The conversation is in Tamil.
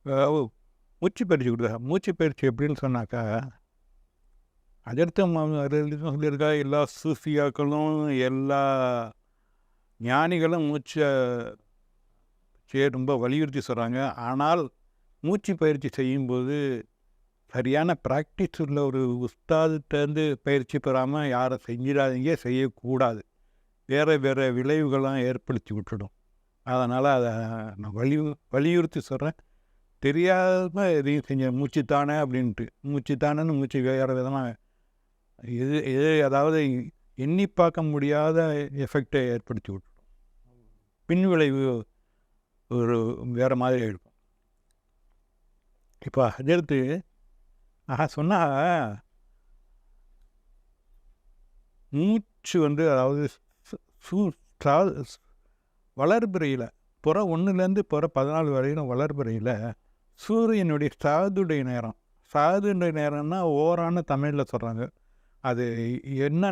ஓ! மூச்சு பயிற்சி கொடுத்தா மூச்சு பயிற்சி எப்படின்னு சொன்னாக்கா, அதற்கு சொல்லியிருக்கா எல்லா சூஃபியாக்களும், எல்லா ஞானிகளும் மூச்சை ரொம்ப வலியுறுத்தி சொல்கிறாங்க. ஆனால் மூச்சு பயிற்சி செய்யும்போது சரியான ப்ராக்டிஸ் உள்ள ஒரு உஸ்தாதுகிட்டேருந்து பயிற்சி பெறாமல் யாரும் செஞ்சிடாதீங்க, செய்யக்கூடாது. வேறு வேறு விளைவுகள்லாம் ஏற்படுத்தி விட்டுடும். அதனால் அதை நான் வலியுறுத்தி சொல்கிறேன். தெரியாமல் எதையும் செஞ்ச மூச்சு தானே அப்படின்ட்டு மூச்சு தானேன்னு மூச்சு வேறு விதமாக அதாவது எண்ணி பார்க்க முடியாத எஃபெக்டை ஏற்படுத்தி விட்டுடும். பின் விளைவு ஒரு வேறு மாதிரி இருக்கும். இப்போ அதற்கு சொன்னால் மூச்சு அதாவது வளர்பிறையில் புற 1லேருந்து புற 14 வரையிலும் வளர்பிறையில் சூரியனுடைய சாதுடைய நேரம். சாதுடைய நேரம்னா ஓரான தமிழில் சொல்கிறாங்க. அது என்ன